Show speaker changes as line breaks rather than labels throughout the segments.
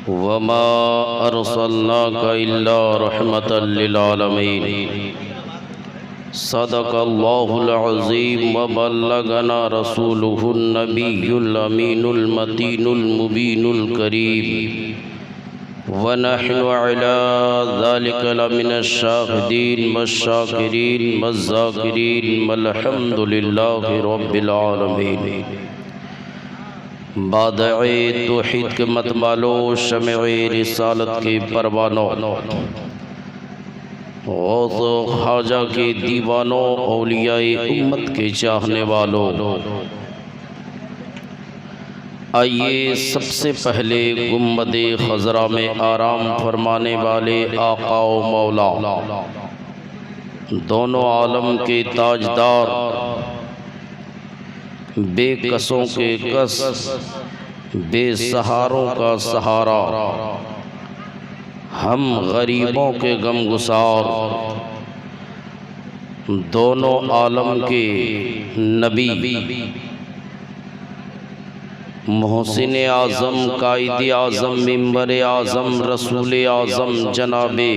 वमा अर्सलनाका इल्ला रहमतल लिल आलमीन। सदक़ल्लाहुल अज़ीम व बल्लगना रसूलुहुन नबियुल अमीनुल मतीनुल मुबीनुल करीम व नहनु अला ज़ालिका लमिनश शाहिदीन वश्शाकिरीन वज़्ज़ाकिरीन वल्हम्दुलिल्लाहि रब्बिल आलमीन। बादए तौहीद के मतबालो शमए रिसालत के परवानों गौज़ ख्वाजा के दीवानों औलियाए उम्मत के चाहने वालों, आइए सबसे पहले गुम्बदे खज़रा में आराम फरमाने वाले आका व मौला, दोनों आलम के ताजदार, बेकसों के कस, बेसहारों का सहारा, हम गरीबों के गमगुसार, दोनों आलम के नबी, मोहसिन आज़म, कायद आज़म, मिंबर आज़म, रसूल आज़म जनाबे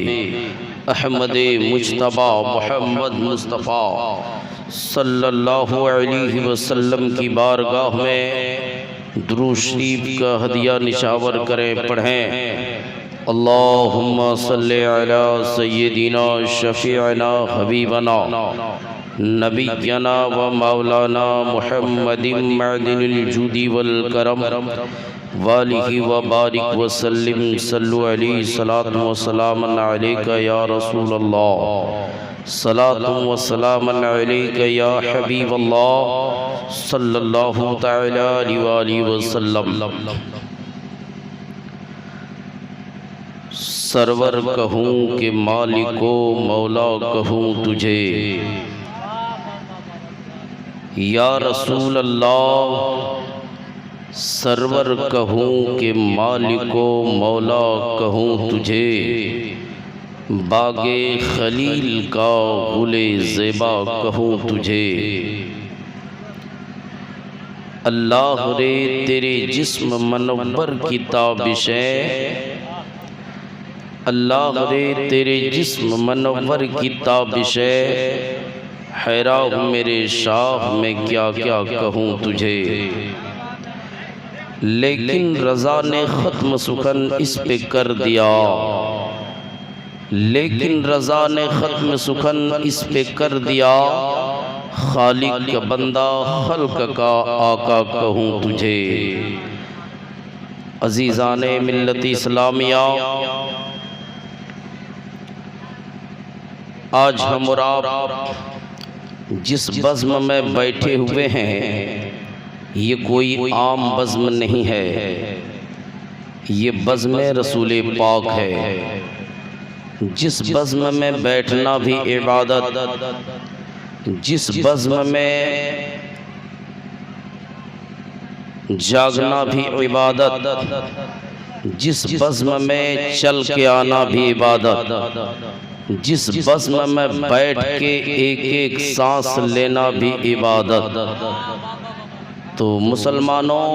अहमद मुज्तबा मोहम्मद मुस्तफ़ा सल्लल्लाहु अलैहि वसल्लम की बारगाह में दुरूद शरीफ का हदिया निशावर करें, पढ़ें। अल्लाहुम्मा सल्लि अला सय्यदिना शफीअना हबीबना नबियना व मौलाना मुहम्मदिन मअदिनिल जुदी वल करम वालिहि व बारिक व सल्लिम सल्लु अलैहि सलातु व सलामन अलैका या रसूल अल्लाह, सलातु व सलामन अलैका या हबीब अल्लाह सल्लल्लाहु तआला अलैहि वसल्लम। सरवर कहूँ कि मालिको मौला कहूँ तुझे, या रसूल अल्लाह सरवर कहूँ कि मालिको मौला कहूँ तुझे, बागे खलील का गुले ज़ेबा कहूँ तुझे। अल्लाह रे तेरे जिस्म मनव्वर की ताबिशें, अल्लाह रे तेरे जिस्म मनव्वर की ताबिशें, हैरान मेरे शाह में क्या क्या कहूँ तुझे। लेकिन रज़ा ने ख़त्म सुखन इस पे कर दिया, लेकिन रज़ा ने ख़त्म सुखन इस पे कर दिया, खालिक का बंदा खल्क का आका कहूँ तुझे। अज़ीज़ाने मिल्लत इस्लामिया, आज हम और आप जिस बज़्म में बैठे हुए हैं, ये कोई आम बज़्म नहीं है, ये बज़्म रसूल पाक है। जिस बज़्म में बैठना भी इबादत, जिस बज़्म में जागना भी इबादत, जिस बज़्म में चल के आना भी इबादत, जिस बज़्म में बैठ के एक एक सांस लेना भी इबादत। तो मुसलमानों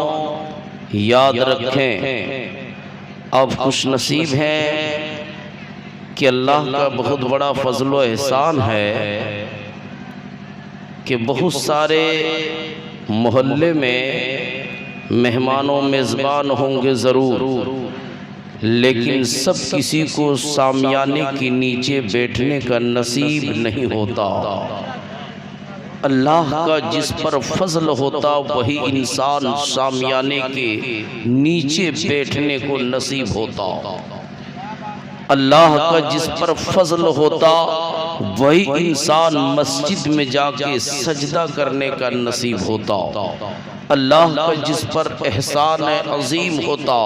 याद रखें, अब खुश नसीब हैं कि अल्लाह का बहुत बड़ा फ़ज़्ल व एहसान है कि बहुत सारे मोहल्ले में मेहमानों मेज़बान होंगे ज़रूर, लेकिन सब किसी को सामियाने के नीचे बैठने का नसीब नहीं होता। अल्लाह का जिस पर फजल होता वही इंसान सामियाने के नीचे बैठने को नसीब होता। अल्लाह का जिस पर फजल होता वही इंसान मस्जिद में जाके सजदा करने का नसीब होता। अल्लाह का जिस पर एहसान अजीम होता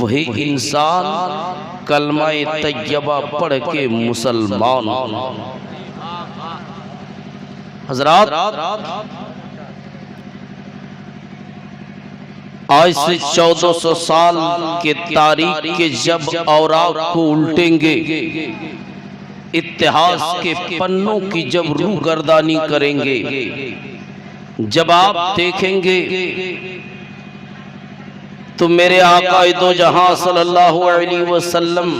वही इंसान कलमा तैयबा पढ़ के मुसलमान। हज़रात, आज से 1400 साल के तारीख के जब औराक को उल्टेंगे, इतिहास के पन्नों की जब रूगर्दानी करेंगे, जब आप देखेंगे तो मेरे आका दो जहां सल्लल्लाहु अलैहि वसल्लम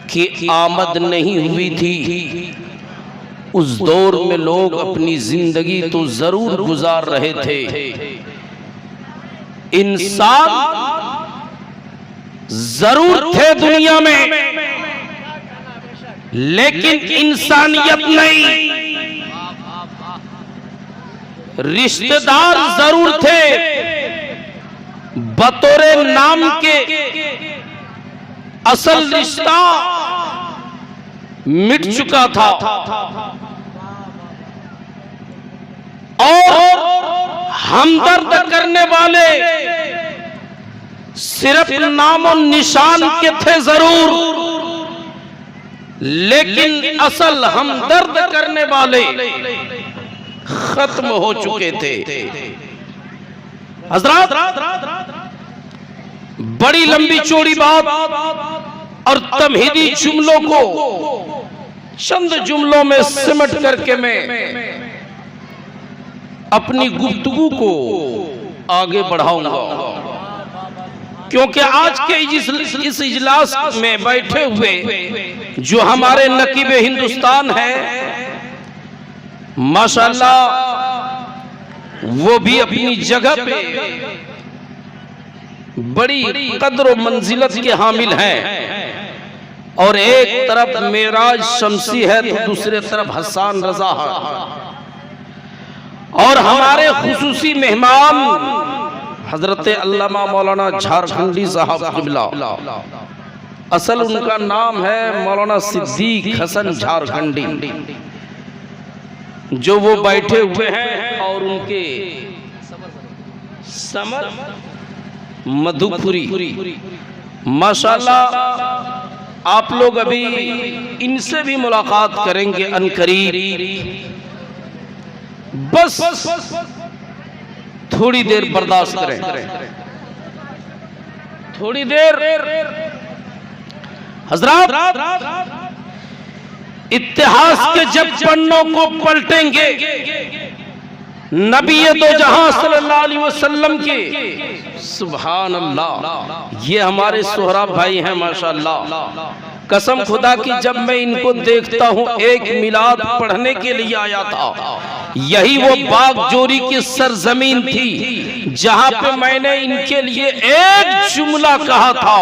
की आमद नहीं हुई थी। उस दौर में लोग अपनी जिंदगी तो जरूर गुजार रहे थे। इंसान जरूर थे दुनिया में, लेकिन इंसानियत नहीं। रिश्तेदार जरूर थे, बतौरे नाम के असल रिश्ता मिट चुका था। और हमदर्द करने वाले सिर्फ नाम और निशान के थे जरूर, लेकिन असल हमदर्द करने वाले खत्म हो चुके थे। हज़रात, बड़ी लंबी चौड़ी बात और तमहीदी जुमलों को चंद जुमलों में सिमट करके मैं अपनी गुफ्तगू को आगे बढ़ाऊंगा, क्योंकि आज के इस इजलास में बैठे हुए जो हमारे नकीब हिंदुस्तान है, माशाअल्लाह वो भी अपनी जगह पे बड़ी कद्र और मंजिलत के हामिल हैं। और एक तरफ मेराज शमसी है तो दूसरे तरफ हसन रजा है। और हमारे खुसूसी मेहमान हजरत अल्लामा मौलाना झारखंडी साहब क़िबला, असल उनका नाम है मौलाना सिद्दीक हसन झारखंडी, जो वो बैठे हुए हैं। और उनके समर मधुपुरी, माशाअल्लाह आप लोग अभी इनसे भी मुलाकात करेंगे अनकरीब। बस थोड़ी देर बर्दाश्त करें, थोड़ी देर। हज़रात, इतिहास के जब पन्नों को पलटेंगे, नबी दो जहां सल्लल्लाहु अलैहि वसल्लम के, सुभान अल्लाह, ये हमारे सोहराब भाई हैं माशाअल्लाह। कसम खुदा की, जब मैं इनको देखता हूँ, एक मिलाद पढ़ने के लिए आया था। यही वो बागजोरी की सरजमीन थी जहां पे मैंने इनके लिए एक जुमला कहा था,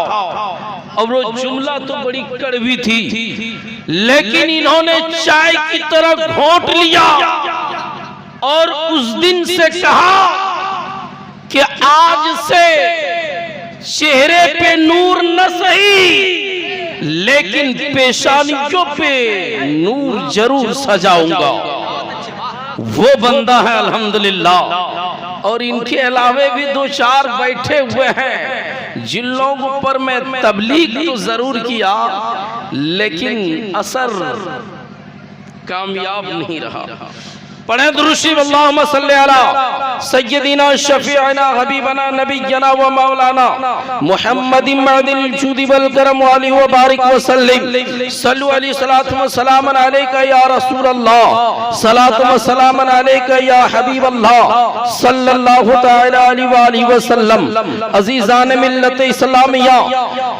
और वो जुमला तो बड़ी कड़वी थी, लेकिन इन्होंने चाय की तरह घोंट लिया और उस दिन से कहा कि आज से चेहरे पे नूर न सही, लेकिन पेशानियों पे नूर जरूर सजाऊंगा। वो बंदा है अल्हम्दुलिल्लाह। और इनके अलावे भी दो चार बैठे हुए हैं जिन लोगों पर मैं तबलीग तो जरूर किया, लेकिन असर कामयाब नहीं रहा। पढ़े दुरूशी अल्लाहुम्मा सल्ली अला सय्यदिना शफीअना हबीबना नबियना व मौलाना मुहम्मदिन मअदिल जुदी वल करम वाली व बारिक व सल्लिम सल्लु अलैहि सलातु व सलामन अलैका या रसूल अल्लाह सलातु व सलामन अलैका या हबीब अल्लाह सल्लल्लाहु तआला अलैहि व सल्लम। अजीजान मिल्लत इस्लामिया,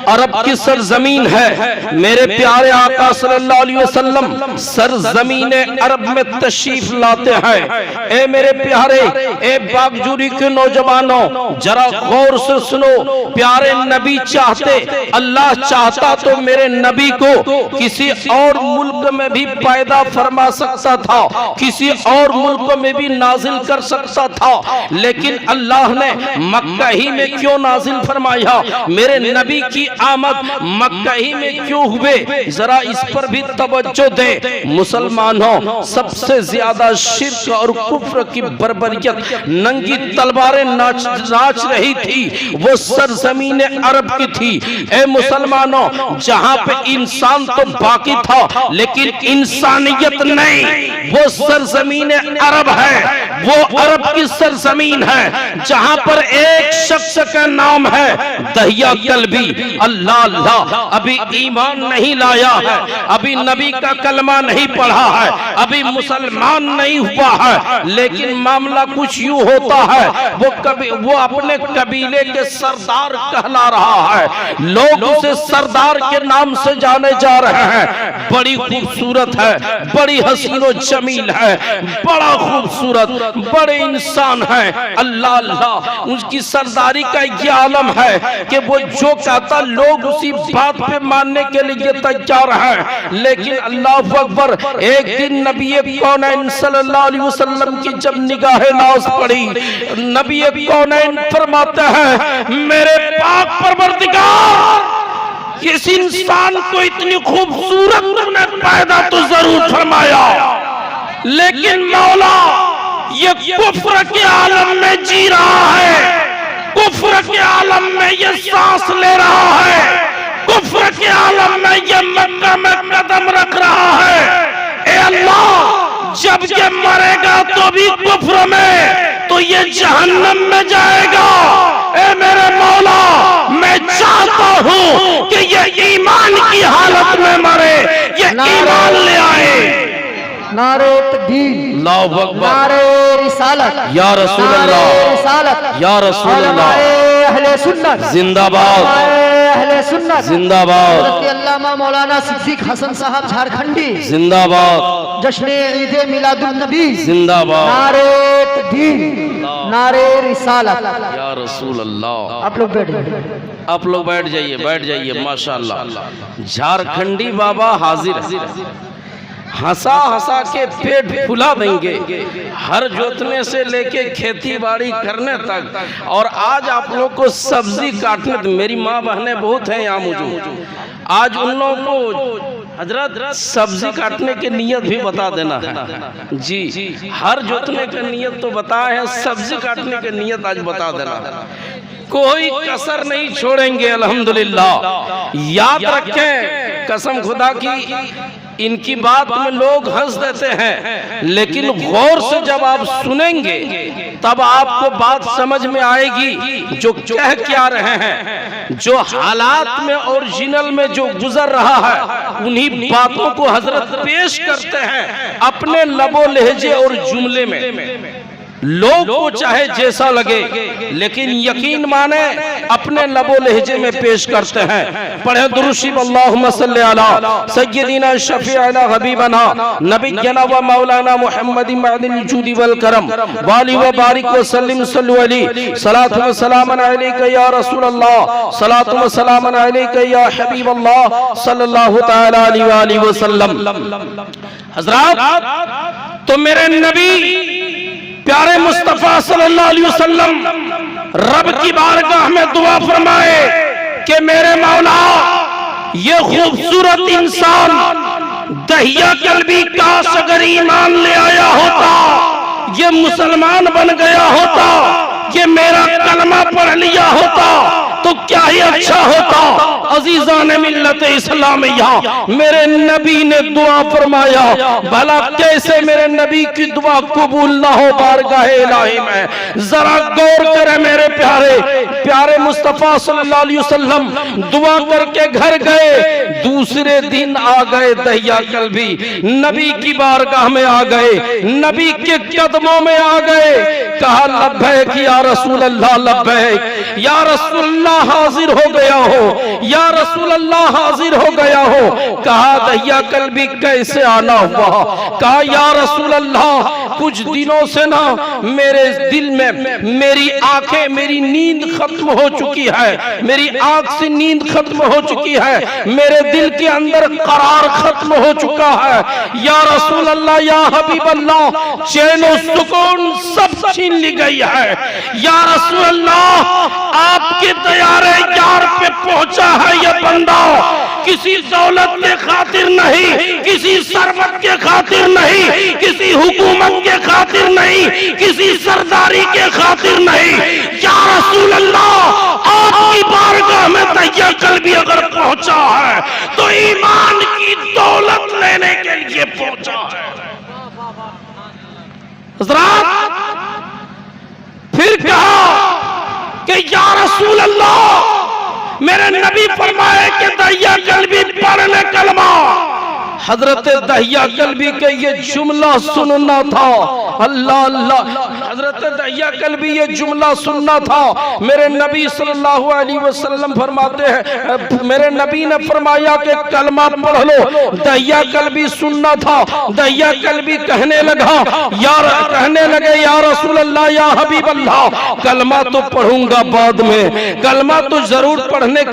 अरब की सरजमीन है, मेरे प्यारे आका सल्लल्लाहु अलैहि वसल्लम सरजमीन अरब में तशरीफ लाते हैं। ए मेरे प्यारे, ए बागजूरी के नौजवानों, जरा गौर से सुनो। प्यारे नबी चाहते, अल्लाह चाहता तो मेरे नबी को किसी और मुल्क में भी पैदा फरमा सकता था, किसी और मुल्क में भी नाजिल कर सकता था, लेकिन अल्लाह ने मक्का ही में क्यों नाजिल फरमाया? मेरे नबी की आमद मक्का ही में क्यों हुए? जरा इस पर भी तवज्जो दे। मुसलमानों, सबसे ज्यादा शिर्क और कुफ्र की बर्बरियत नंगी तलवारें नाच रही थी, वो सरजमीन अरब की थी। ए मुसलमानों, जहां पे इंसान तो बाकी था लेकिन इंसानियत नहीं, वो सरजमीन अरब है। वो अरब की सरजमीन है जहां पर एक शख्स का नाम है दहिया कल्बी। अल्लाह अल्लाह, अभी ईमान नहीं लाया है, अभी नबी का कलमा नहीं पढ़ा है, अभी मुसलमान नहीं नहीं हुआ है, लेकिन मामला कुछ यूं होता है, वो अपने कबीले के सरदार कहला रहा है, लोग उसे सरदार के नाम से जाने जा रहे हैं। बड़ी खूबसूरत है, बड़ी हसीनो जमील है, बड़ा खूबसूरत, बड़े इंसान है। अल्लाह अल्लाह, उसकी सरदारी का ये आलम है कि वो जो कहता लोग उसी बात पे मानने के लिए तैयार हैं। लेकिन अल्लाह अकबर, एक दिन नबी कौनैन सल्लल्लाहु अलैहि वसल्लम की जब निगाहे नाज पड़ी, नबी कौनैन फरमाते हैं, मेरे पाक परवरदिगार, इस इंसान को इतनी खूबसूरत तुमने पैदा तो जरूर फरमाया, लेकिन मौला ये कुफ्र के आलम में जी रहा है, कुफ्र के आलम में ये सांस ले रहा है, कुफ्र के आलम में ये मक्का में कदम रख रहा है। ए अल्लाह, जब ये मरेगा तो भी कुफ्र में, तो ये जहन्नम में जाएगा। ए मेरे मौला, मैं चाहता हूँ कि ये ईमान की हालत में मरे, ये ईमान ले आए।
नारे तकबीर,
अल्लाहु अकबर,
नारे रिसालत,
या रसूल अल्लाह,
रिसालत,
या रसूल अल्लाह,
अहले सुन्नत
जिंदाबाद,
अहले सुन्नत
जिंदाबाद,
हज़रत अल्लामा मौलाना सिद्दीक हसन साहब झारखंडी
जिंदाबाद,
जश्न ईद मिलादुन नबी
जिंदाबाद,
नारे तकबीर, नारे रिसालत,
या रसूल अल्लाह।
आप लोग बैठ जाइए,
आप लोग बैठ जाइए, बैठ जाइए, माशाअल्लाह। झारखंडी बाबा हाजिर है, हंसा हंसा के पेट फुला देंगे, हर जोतने से लेके खेती बाड़ी करने तक। और आज आप लोग को सब्जी काटने, तो मेरी माँ बहनें बहुत हैं यहाँ मौजूद, आज उन लोगों को हजरत सब्जी काटने की नियत भी बता देना है जी। हर जोतने की नियत तो बताए हैं, सब्जी काटने की नियत आज बता देना है। कोई कसर नहीं छोड़ेंगे अल्हम्दुलिल्लाह। याद रखें, कसम खुदा की, इनकी बात में लोग हंस देते हैं, लेकिन गौर से जब आप सुनेंगे तब आपको बात समझ में आएगी जो कह क्या रहे हैं, जो हालात में ओरिजिनल में जो गुजर रहा है, उन्हीं बातों को हजरत पेश करते हैं अपने लबो लहजे और जुमले में। लोग को चाहे जैसा लगे, लेकिन यकीन माने अपने लबो लहजे में पेश करते हैं। पढ़े दुरूद अल्लाहुम्मा सल्ली अला सय्यदिना शफीअना हबीबना नबियना व मौलाना मुहम्मद मअदिल जूदी वल करम वाली व बारिक व सल्लिम सल्लु अलैहि सलातु व सलामन अलैका या रसूल अल्लाह, सलातु व सलामन अलैका या हबीब अल्लाह सल्लल्लाहु तआला अलैहि व सल्लम। हजरत, तो मेरे नबी प्यारे मुस्तफा सल्लल्लाहु अलैहि वसल्लम रब की बारगाह में दुआ फरमाए कि मेरे मौला, ये खूबसूरत इंसान दहिया कल्बी काश अगर ईमान ले आया होता, ये मुसलमान बन गया होता, ये मेरा कलमा पढ़ लिया होता तो क्या ही अच्छा होता। अजीजान मिल्लत इस्लामिया, मेरे नबी ने दुआ फरमाया, भला कैसे मेरे नबी की दुआ कबूल ना हो बारगाहे इलाही में। जरा गौर करें मेरे प्यारे प्यारे मुस्तफा सल्लल्लाहु अलैहि वसल्लम दुआ करके घर गए, दूसरे दिन आ गए दहिया कल्बी, नबी की बारगाह में आ गए, नबी के कदमों में आ गए, कहा लब्बैक या रसूल अल्लाह, लब्बैक या रसूल अल्लाह, हाजिर हो गया हो या रसूल अल्लाह, हाजिर हो गया हो। कहा दहिया कल्बी कैसे आना हुआ? कहा या रसूल अल्लाह, कुछ दिनों से ना मेरे दिल में मेरी आंखें, मेरी नींद खत्म हो चुकी है, मेरी आंख से नींद खत्म हो चुकी है, मेरे दिल के अंदर करार खत्म हो चुका है। या रसूल अल्लाह, या हबीब अल्लाह, चैन और सुकून सब छीन ली गई है। या रसूल अल्लाह, आपके तैयारे यार पे पहुंचा है ये बंदा, किसी दौलत के खातिर नहीं, किसी सरबत के खातिर नहीं, किसी हुकूमत के खातिर नहीं, किसी सरदारी के खातिर नहीं। या रसूल अल्लाह, आपकी बारगाह में दहिया कल्बी अगर पहुंचा है तो ईमान की दौलत लेने के लिए पहुंचा है। हज़रात, फिर कहा कि या रसूल अल्लाह, मेरे नबी फरमाए कि दहिया कल्बी पढ़ ले कलमा, हजरत दहिया कल्बी के ये जुमला सुनना था। अल्लाह अल्लाह, हजरत दहिया कल्बी ये जुमला सुनना था। मेरे नबी सल्लल्लाहु अलैहि वसल्लम फरमाते हैं, मेरे नबी ने फरमाया कि कलमा पढ़ लो। दहिया कल्बी सुनना था। दहिया कल्बी कहने लगे या रसूल अल्लाह, या हबीब अल्लाह, कलमा तो पढ़ूंगा बाद में, कलमा तो जरूर पढ़ने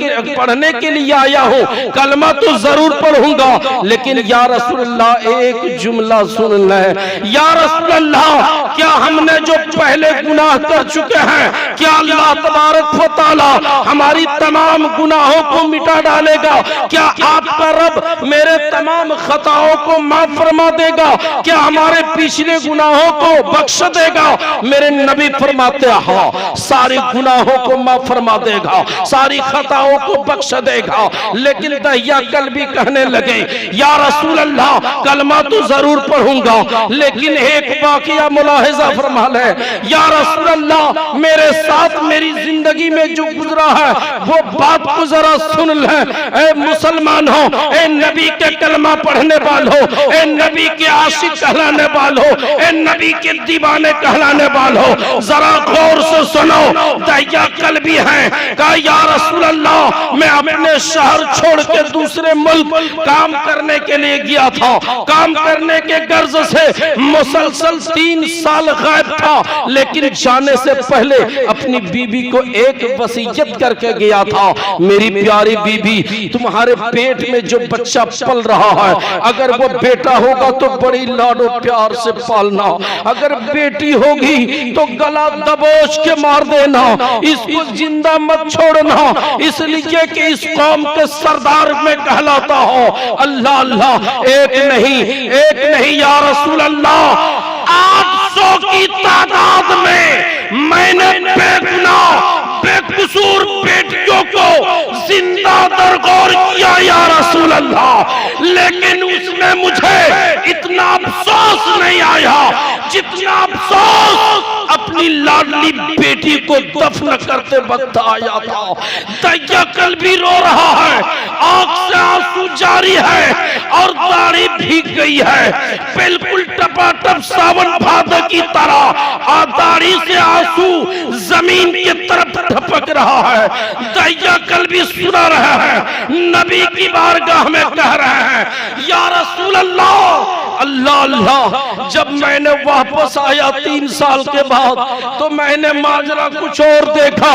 के लिए आया हूँ, कलमा तो जरूर पढ़ूंगा, लेकिन या रसूल अल्लाह एक जुमला सुन ले। या रसूल अल्लाह, क्या हमने जो पहले गुनाह कर चुके हैं, क्या अल्लाह तबारक व तआला हमारी तमाम गुनाहों को मिटा डालेगा? क्या आपका रब मेरे तमाम खताओं को माफ फरमा देगा? क्या हमारे पिछले गुनाहों को बख्श देगा? मेरे नबी फरमाते हैं हाँ, सारे गुनाहों को माफ फरमा देगा, सारी खताओं को बख्श देगा। लेकिन दहिया कल्बी कहने लगे या रसूल अल्लाह, कलमा तो जरूर पढ़ूंगा, लेकिन एक वाकया मुलाहिजा फरमा ले। या रसूल अल्लाह, मेरे साथ मेरी जिंदगी में जो गुजरा है वो बात को जरा सुन ले। ए मुसलमान हो, ए नबी के कलमा पढ़ने वालों, ए नबी के आशिक कहलाने वालों, ए नबी के दीवाने कहलाने वालों, जरा गौर से सुनो। दहिया कल्बी है, कहा या रसूल अल्लाह, मैं अपने शहर छोड़ के दूसरे मुल्क काम करने के लिए गया था। काम करने के गर्ज से मुसलसल 3 साल गायब था, लेकिन जाने से पहले अपनी बीबी को एक वसीयत करके गया था। मेरी प्यारी बीबी, तुम्हारे पेट में जो बच्चा पल रहा है, अगर वो बेटा होगा तो बड़ी लाडो प्यार से पालना, अगर बेटी होगी तो गला दबोच के मार देना, इसको जिंदा मत छोड़ना, इसलिए कि इस कौम के सरदार में कहलाता हो। अल्लाह अल्लाह, एक नहीं या रसूल अल्लाह, 800 की तादाद में मैंने बेकसूर बेटियों को जिंदा दरगोर किया या रसूल अल्लाह, लेकिन उसमें मुझे इतना अफसोस नहीं आया जितना अफसोस अपनी लाडली बेटी को दफन करते वक्त आया था। दहिया कल्बी रो रहा है, आंख से आंसू जारी है और दाढ़ी भीग गई है, बिल्कुल टपाटप सावन भादो की तरह दाढ़ी से आंसू जमीन की तरफ टपक रहा है। दहिया कल्बी सुना रहा है, नबी की बारगाह में कह रहे हैं या रसूल अल्लाह, अल्लाह अल्लाह। जब मैंने वापस आया 3 साल के बाद, तो मैंने माजरा कुछ और देखा।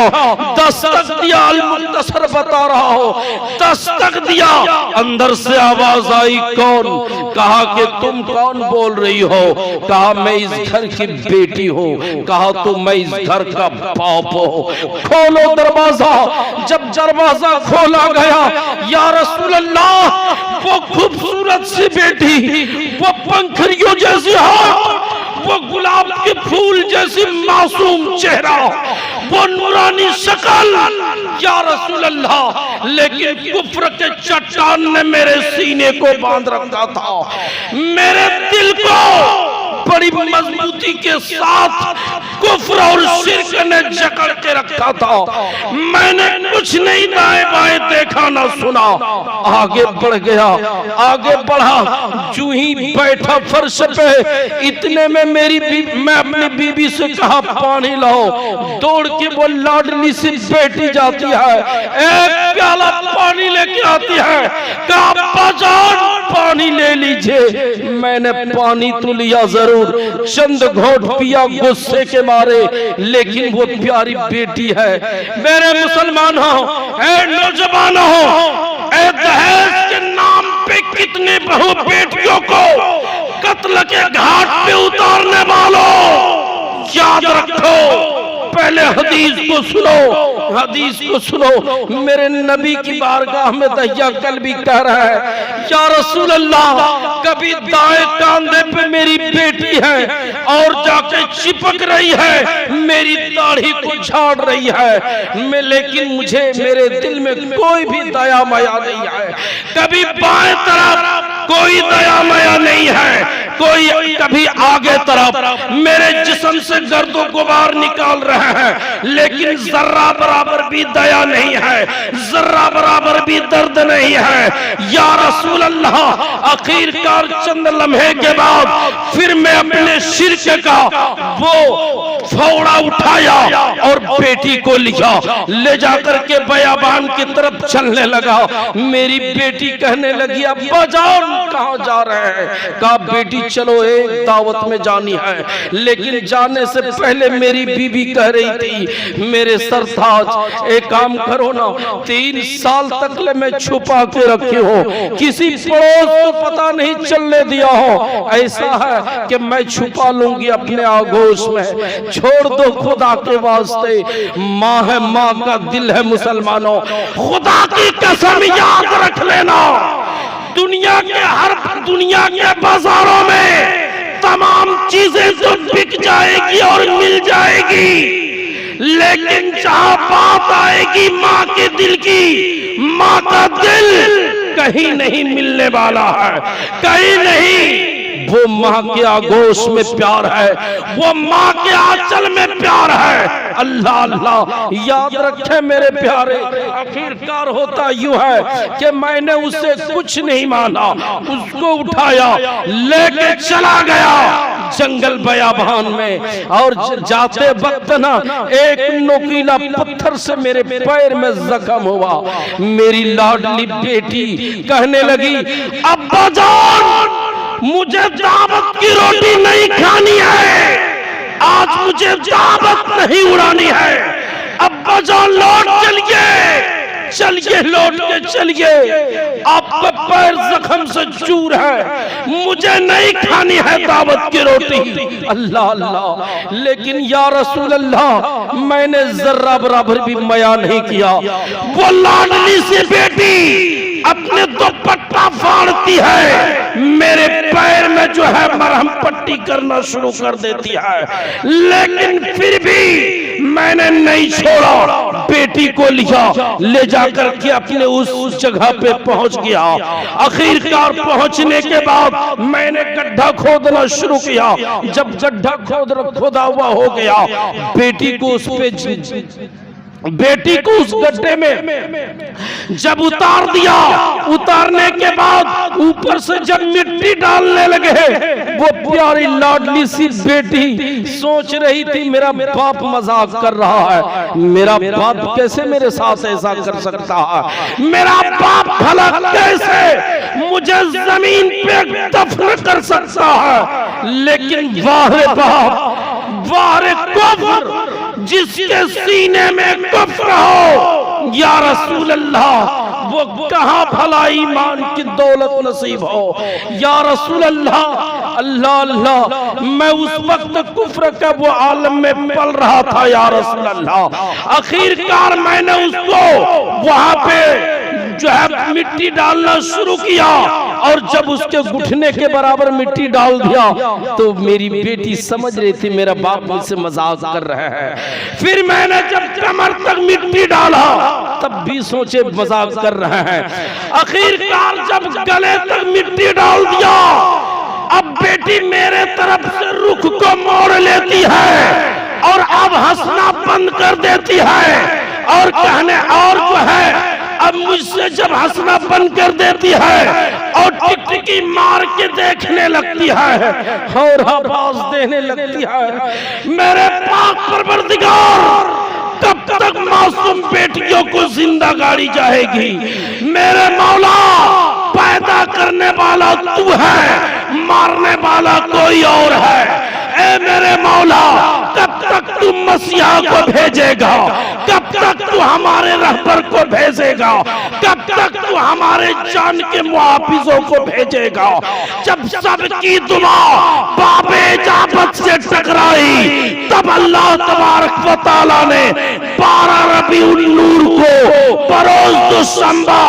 दस्तक दिया, अल-मुख्तसर बता रहा हो, दस्तक दिया, अंदर से आवाज आई, कौन? कहा कि तुम कौन बोल रही हो? कहा मैं इस घर की बेटी हूँ। कहा तो मैं इस घर का बाप हूँ। खोलो दरवाजा। जब दरवाजा खोला गया, या रसूल अल्लाह, वो खूबसूरत सी बेटी, वो पंखड़ियों जैसी हाथ, वो गुलाब के फूल जैसी मासूम चेहरा, वो नूरानी शक्ल, या रसूल अल्लाह, लेकिन कुफ्र के चट्टान ने मेरे सीने को बांध रखा था, मेरे दिल को बड़ी मजबूती के साथ कुफ्र और शिर्क ने जकड़ के रखा था। मैंने कुछ नहीं दाएं बाएं देखा ना सुना, आगे बढ़ गया, आगे बढ़ा, जूं ही बैठा फर्श पे, इतने में मैं अपनी बीबी से कहा पानी लाओ। दौड़ के वो लाडली सी बेटी जाती है, एक प्याला पानी लेके आती है, कहा बाजान पानी ले लीजिए। मैंने पानी तो लिया जरूर, चंद घोट पिया गुस्से के मारे, लेकिन वो प्यारी बेटी है। मेरे मुसलमानों, ऐ नौजवानों, ऐ दहेज के नाम पे कितने बहु बेटियों को कत्ल के घाट पे उतारने वालों, याद रखो, पहले हदीस को सुनो, हदीस को सुनो। मेरे नबी की बारगाह में दहिया कल्बी कह रहा है, या रसूल अल्लाह, कभी दाएं कांधे पे मेरी बेटी है और जाके चिपक रही है, मेरी दाढ़ी को झाड़ रही है, लेकिन मुझे मेरे दिल में कोई भी दया माया नहीं है। कभी बाएं तरफ कोई दया माया नहीं है, कोई कभी आगे तरफ मेरे जिस्म से गर्दो गुबार निकाल रहे हैं, लेकिन जर्रा बराबर भी दया नहीं है, जर्रा बराबर भी दर्द नहीं है। या रसूल अल्लाह, आखिरकार चंद लम्हे के बाद फिर मैं अपने शिर्क का वो फौड़ा उठाया और बेटी को लिया, ले जाकर के बयाबान की तरफ चलने लगा। मेरी बेटी कहने लगी, अब्बा जान कहाँ जा रहे हैं? कहा बेटी चलो एक दावत में जानी है। लेकिन जाने से पहले मेरी बीबी कह रही थी, मेरे सरताज एक काम करो ना, 3 साल तक ले मैं छुपा के रखी हूँ, किसी पड़ोस को पता नहीं चलने दिया हो, ऐसा है कि मैं छुपा लूंगी अपने आगोश में, छोड़ दो खुदा के वास्ते। माँ है, माँ का दिल है मुसलमानों, खुदा की कसम याद रख लेना, दुनिया के बाजारों में तमाम चीजें तो बिक जाएगी और मिल जाएगी, लेकिन जहां बात आएगी माँ के दिल की, माँ का दिल कहीं नहीं मिलने वाला है, कहीं नहीं। वो माँ के आगोश में प्यार है, वो माँ के आंचल में प्यार है। अल्लाह अल्लाह याद रखे मेरे प्यारे, आखिरकार होता यूं है कि मैंने उससे कुछ नहीं माना, उसको उठाया लेके चला गया जंगल बयाबान में, और जाते वक्त ना एक नोकीला पत्थर से मेरे पैर में जख्म हुआ। मेरी लाडली बेटी कहने लगी, अब्बा जान मुझे दावत की रोटी नहीं खानी है, आज मुझे दावत नहीं उड़ानी है। अब्बा जान लौट चलिए, लौट के चलिए, आपका पैर जख्म से चूर है, मुझे नहीं खानी है दावत की रोटी। अल्लाह अल्लाह, लेकिन या रसूल अल्लाह मैंने जर्रा बराबर भी मया नहीं किया। वो लाडली सी बेटी अपने दुपट्टा फाड़ती है, मेरे पैर में जो है मरहम पट्टी करना शुरू कर देती है, लेकिन फिर भी मैंने नहीं छोड़ा, बेटी को लिया, ले जाकर के अपने उस जगह पे पहुंच गया। आखिरकार पहुंचने के बाद मैंने गड्ढा खोदना शुरू किया। जब गड्ढा खोदा हुआ हो गया, बेटी को उस गड्ढे में जब उतार दिया, उतारने के बाद ऊपर से जब मिट्टी डालने लगे, वो प्यारी लाडली सी बेटी सोच रही थी मेरा बाप मजाक कर रहा है, मेरा बाप कैसे मेरे साथ ऐसा कर सकता है, मेरा बाप भला कैसे मुझे जमीन पे दफन कर सकता है। लेकिन वाह बाप, वाह कुफ्र, जिसके सीने में कुफ्र हो, या रसूल अल्लाह वो कहां भला ईमान की दौलत नसीब हो। या रसूल अल्लाह, अल्लाह अल्लाह, मैं उस वक्त कुफ्र का वो आलम में पल रहा था। या रसूल अल्लाह, आखिरकार मैंने उसको वहां पे जो है मिट्टी डालना शुरू किया, और जब उसके घुटने के बराबर मिट्टी डाल दिया तो मेरी बेटी समझ रही थी मेरा बाप मुझसे मजाक कर रहा है। फिर मैंने जब कमर तक मिट्टी डाला तब भी सोचे मजाक कर रहे हैं। आखिरकार जब गले तक मिट्टी डाल दिया, अब बेटी मेरे तरफ से रुख को मोड़ लेती है और अब हंसना बंद कर देती है, और कहने और जो है अब मुझसे जब हंसना बंद कर देती है और टिकटिकी मार के देखने लगती है और आवाज देने लगती है, मेरे पाक परवरदिगार कब तक मासूम बेटियों को जिंदा गाड़ी जाएगी? मेरे मौला, पैदा करने वाला तू है, मारने वाला कोई और है। ए मेरे मौला, कब तक तू मसीहा को भेजेगा? कब तक तू हमारे रहबर को भेजेगा? कब तक तू हमारे जान के मुहाफिजों को भेजेगा? जब सबकी दुआ बाबे इजाबत से टकराई, तब अल्लाह तबारक व तआला ने 12 रबीउल नूर को बरोज दुशंबा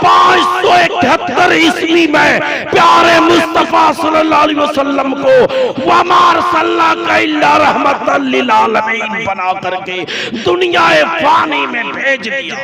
571 ईस्वी में प्यारे मुस्तफा सल्लल्लाहु अलैहि वसल्लम को वमार सल्लल्लाहु इल्ला रहमतल लिल आलमीन बना करके दुनिया फानी में भेज दिया।